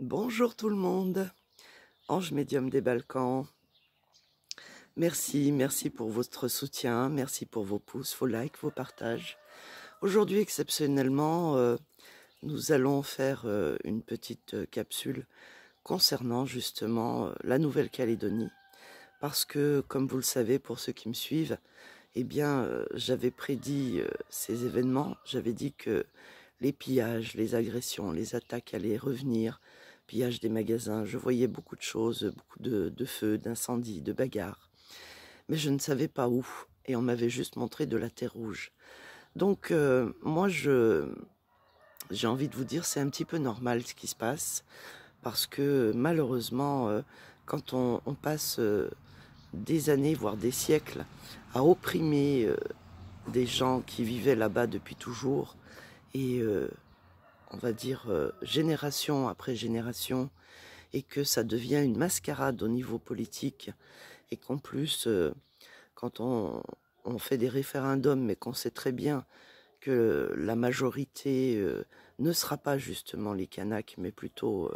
Bonjour tout le monde, Ange Médium des Balkans. Merci pour votre soutien, merci pour vos pouces, vos likes, vos partages. Aujourd'hui, exceptionnellement, nous allons faire une petite capsule concernant justement la Nouvelle-Calédonie. Parce que, comme vous le savez, pour ceux qui me suivent, eh bien, j'avais prédit ces événements. J'avais dit que les pillages, les agressions, les attaques allaient revenir, pillage des magasins. Je voyais beaucoup de choses, beaucoup de feux, d'incendies, de bagarres. Mais je ne savais pas où. Et on m'avait juste montré de la terre rouge. Donc, moi, j'ai envie de vous dire, c'est un petit peu normal ce qui se passe. Parce que malheureusement, quand on passe des années, voire des siècles, à opprimer des gens qui vivaient là-bas depuis toujours, et on va dire génération après génération, et que ça devient une mascarade au niveau politique, et qu'en plus, quand on fait des référendums, mais qu'on sait très bien que la majorité ne sera pas justement les Kanaks, mais plutôt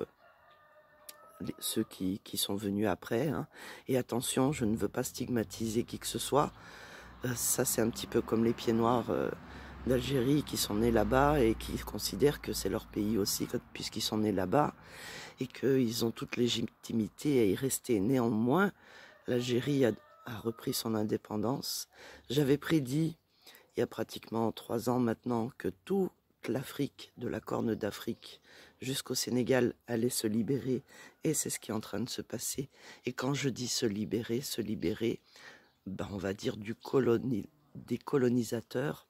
ceux qui sont venus après, hein. Et attention, je ne veux pas stigmatiser qui que ce soit, ça c'est un petit peu comme les pieds noirs d'Algérie qui sont nés là-bas et qui considèrent que c'est leur pays aussi puisqu'ils sont nés là-bas et qu'ils ont toute légitimité à y rester. Néanmoins, l'Algérie a repris son indépendance. J'avais prédit il y a pratiquement 3 ans maintenant que toute l'Afrique, de la Corne d'Afrique jusqu'au Sénégal, allait se libérer, et c'est ce qui est en train de se passer. Et quand je dis se libérer, ben on va dire des colonisateurs,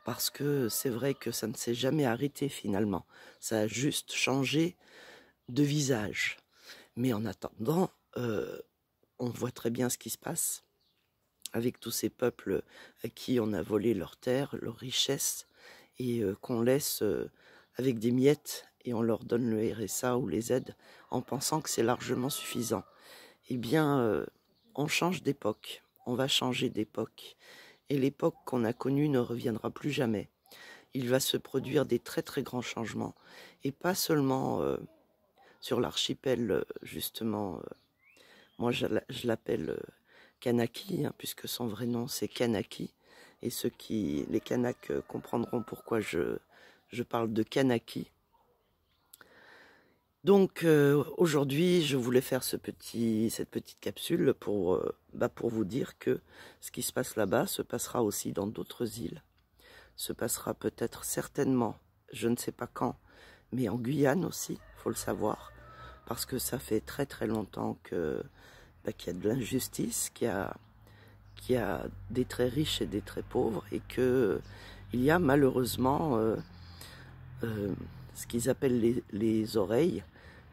parce que c'est vrai que ça ne s'est jamais arrêté finalement. Ça a juste changé de visage. Mais en attendant, on voit très bien ce qui se passe avec tous ces peuples à qui on a volé leurs terres, leurs richesses, et qu'on laisse avec des miettes, et on leur donne le RSA ou les aides en pensant que c'est largement suffisant. Eh bien, on change d'époque, on va changer d'époque. Et l'époque qu'on a connue ne reviendra plus jamais. Il va se produire des très très grands changements. Et pas seulement sur l'archipel, justement, moi je l'appelle Kanaki, hein, puisque son vrai nom c'est Kanaki. Et les Kanaks comprendront pourquoi je parle de Kanaki. Donc aujourd'hui, je voulais faire cette petite capsule pour vous dire que ce qui se passe là-bas se passera aussi dans d'autres îles. Se passera peut-être certainement, je ne sais pas quand, mais en Guyane aussi, faut le savoir, parce que ça fait très très longtemps qu'il y a de l'injustice, qu'il y a des très riches et des très pauvres, et que il y a malheureusement ce qu'ils appellent les oreilles,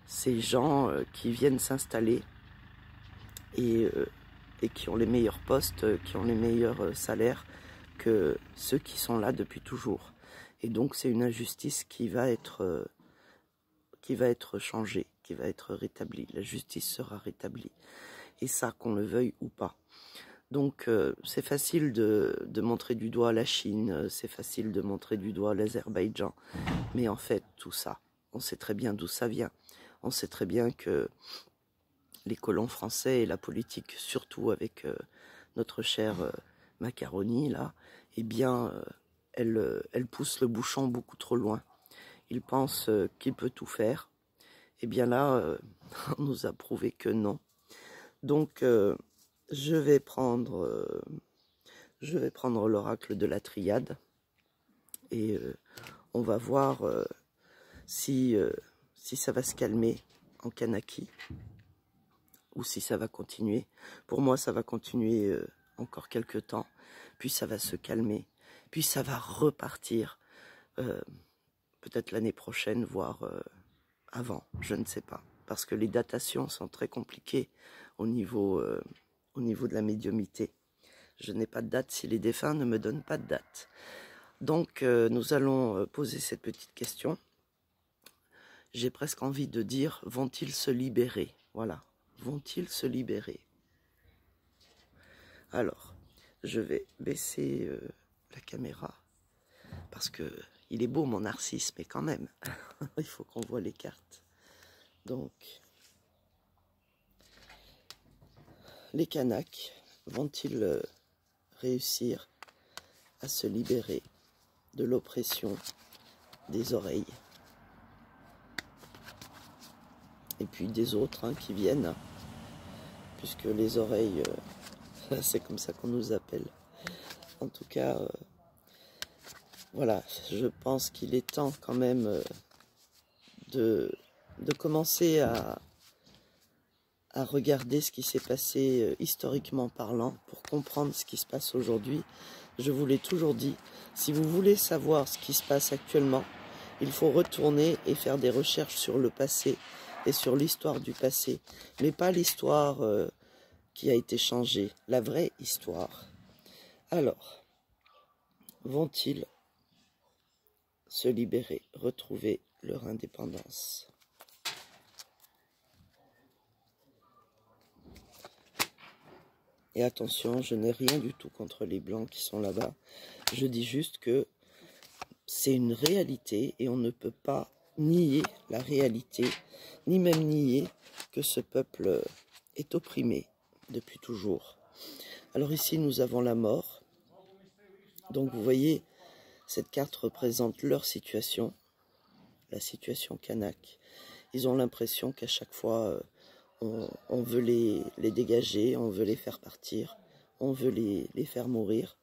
ces gens qui viennent s'installer et, et qui ont les meilleurs postes, qui ont les meilleurs salaires que ceux qui sont là depuis toujours. Et donc c'est une injustice qui va être changée, qui va être rétablie. La justice sera rétablie. Et ça, qu'on le veuille ou pas. Donc c'est facile de montrer du doigt la Chine, c'est facile de montrer du doigt l'Azerbaïdjan. Mais en fait, tout ça, on sait très bien d'où ça vient. On sait très bien que les colons français et la politique, surtout avec notre chère Macaroni, là, eh bien, elle pousse le bouchon beaucoup trop loin. Il pense qu'il peut tout faire. Eh bien là, on nous a prouvé que non. Donc, je vais prendre l'oracle de la triade et on va voir si ça va se calmer en Kanaki ou si ça va continuer. Pour moi, ça va continuer encore quelques temps, puis ça va se calmer, puis ça va repartir peut-être l'année prochaine, voire avant, je ne sais pas, parce que les datations sont très compliquées au niveau de la médiumnité. Je n'ai pas de date si les défunts ne me donnent pas de date. Donc nous allons poser cette petite question. J'ai presque envie de dire, vont-ils se libérer? Voilà, vont-ils se libérer? Alors, je vais baisser la caméra, parce qu'il il est beau mon narcisse, mais quand même, il faut qu'on voit les cartes. Donc, les Kanaks vont-ils réussir à se libérer de l'oppression des oreilles? Et puis des autres hein, qui viennent, puisque les oreilles, c'est comme ça qu'on nous appelle. En tout cas, voilà, je pense qu'il est temps quand même de commencer à regarder ce qui s'est passé historiquement parlant pour comprendre ce qui se passe aujourd'hui. Je vous l'ai toujours dit, si vous voulez savoir ce qui se passe actuellement, il faut retourner et faire des recherches sur le passé et sur l'histoire du passé, mais pas l'histoire qui a été changée, la vraie histoire. Alors, vont-ils se libérer, retrouver leur indépendance? Et attention, je n'ai rien du tout contre les Blancs qui sont là-bas. Je dis juste que c'est une réalité et on ne peut pas nier la réalité, ni même nier que ce peuple est opprimé depuis toujours. Alors ici, nous avons la mort. Donc vous voyez, cette carte représente leur situation, la situation kanak. Ils ont l'impression qu'à chaque fois, on veut les dégager, on veut les faire partir, on veut les faire mourir,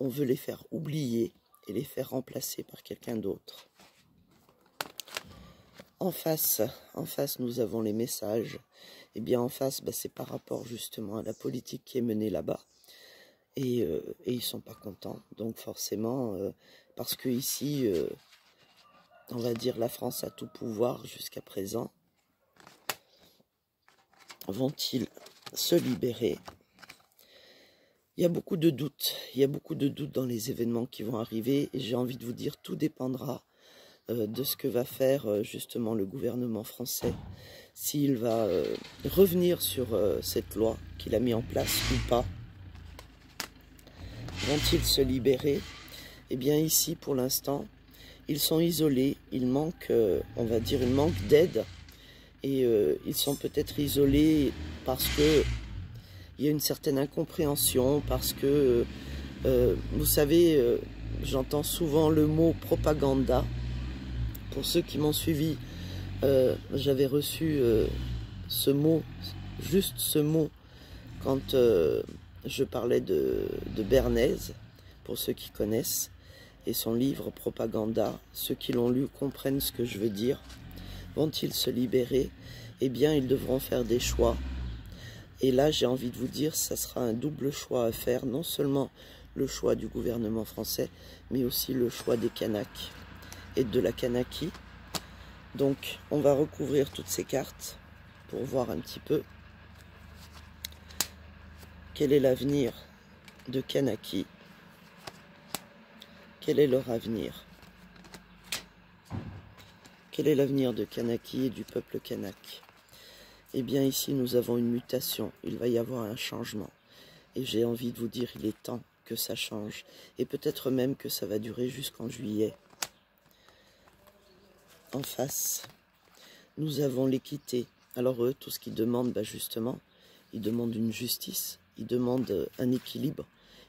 on veut les faire oublier et les faire remplacer par quelqu'un d'autre. En face, nous avons les messages. Et bien en face, c'est par rapport justement à la politique qui est menée là-bas. Et ils ne sont pas contents. Donc forcément, parce que ici, on va dire la France a tout pouvoir jusqu'à présent, vont-ils se libérer? Il y a beaucoup de doutes. Il y a beaucoup de doutes dans les événements qui vont arriver. Et j'ai envie de vous dire, tout dépendra de ce que va faire justement le gouvernement français. S'il va revenir sur cette loi qu'il a mis en place ou pas. Vont-ils se libérer? Eh bien ici, pour l'instant, ils sont isolés. Il manque, on va dire, il manque d'aide. Et ils sont peut-être isolés parce que il y a une certaine incompréhension, parce que, vous savez, j'entends souvent le mot propaganda. Pour ceux qui m'ont suivi, j'avais reçu ce mot, juste ce mot, quand je parlais de Bernays, pour ceux qui connaissent, et son livre Propaganda. Ceux qui l'ont lu comprennent ce que je veux dire. Vont-ils se libérer? Eh bien, ils devront faire des choix. Et là, j'ai envie de vous dire, ça sera un double choix à faire, non seulement le choix du gouvernement français, mais aussi le choix des Kanaks et de la Kanaki. Donc, on va recouvrir toutes ces cartes pour voir un petit peu quel est l'avenir de Kanaki. Quel est leur avenir? Quel est l'avenir de Kanaki et du peuple kanak? Eh bien, ici, nous avons une mutation. Il va y avoir un changement. Et j'ai envie de vous dire, il est temps que ça change. Et peut-être même que ça va durer jusqu'en juillet. En face, nous avons l'équité. Alors eux, tout ce qu'ils demandent, justement, ils demandent une justice, ils demandent un équilibre,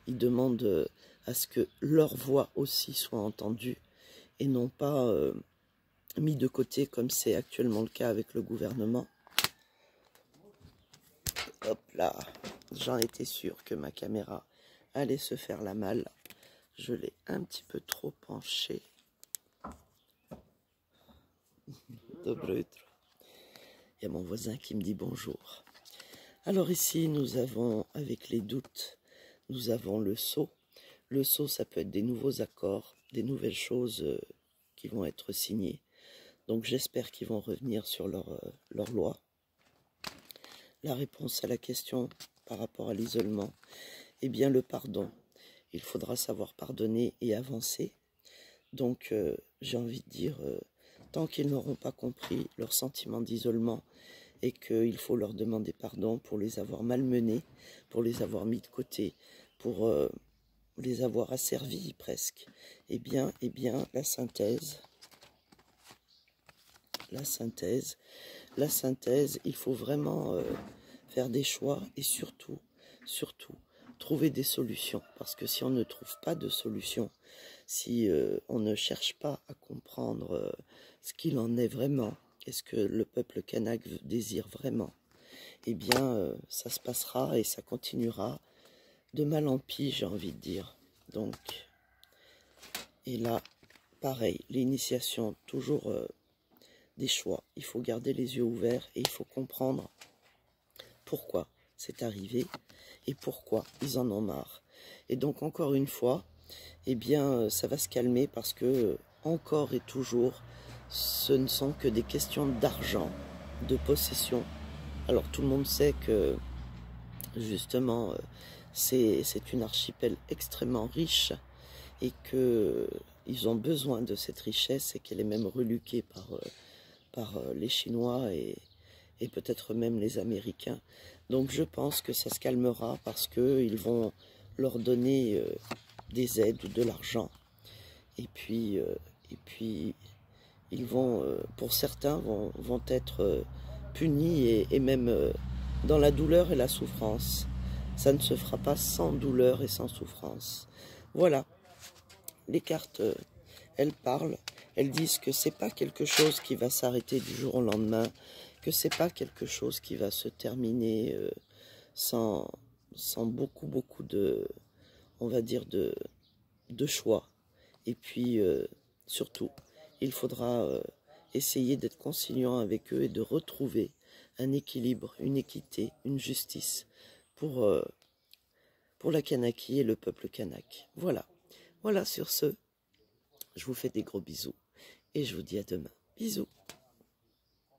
ils demandent à ce que leur voix aussi soit entendue et non pas mis de côté comme c'est actuellement le cas avec le gouvernement. Hop là, j'en étais sûr que ma caméra allait se faire la malle. Je l'ai un petit peu trop penchée. Il y a mon voisin qui me dit bonjour. Alors ici, nous avons, avec les doutes, nous avons le sceau. Le sceau, ça peut être des nouveaux accords, des nouvelles choses qui vont être signées. Donc j'espère qu'ils vont revenir sur leur loi. La réponse à la question par rapport à l'isolement, eh bien le pardon. Il faudra savoir pardonner et avancer. Donc j'ai envie de dire, tant qu'ils n'auront pas compris leur sentiment d'isolement et qu'il faut leur demander pardon pour les avoir malmenés, pour les avoir mis de côté, pour les avoir asservis presque. Eh bien, la synthèse, il faut vraiment faire des choix et surtout, trouver des solutions. Parce que si on ne trouve pas de solution, si on ne cherche pas à comprendre ce qu'il en est vraiment, qu'est-ce que le peuple kanak désire vraiment, eh bien, ça se passera et ça continuera de mal en pis, j'ai envie de dire. Donc, et là, pareil, l'initiation, toujours des choix. Il faut garder les yeux ouverts et il faut comprendre pourquoi c'est arrivé et pourquoi ils en ont marre. Et donc, encore une fois, eh bien, ça va se calmer parce que, encore et toujours, ce ne sont que des questions d'argent, de possession. Alors, tout le monde sait que, justement, c'est une archipel extrêmement riche et qu'ils ont besoin de cette richesse et qu'elle est même reluquée par les Chinois et peut-être même les Américains. Donc je pense que ça se calmera parce qu'ils vont leur donner des aides ou de l'argent. Et puis ils vont, pour certains, vont être punis et même dans la douleur et la souffrance. Ça ne se fera pas sans douleur et sans souffrance. Voilà, les cartes, elles parlent, elles disent que c'est pas quelque chose qui va s'arrêter du jour au lendemain, que c'est pas quelque chose qui va se terminer sans beaucoup de, on va dire, de choix. Et puis, surtout, il faudra essayer d'être conciliant avec eux et de retrouver un équilibre, une équité, une justice pour la Kanaki et le peuple kanak. Voilà. Voilà, sur ce, je vous fais des gros bisous et je vous dis à demain. Bisous.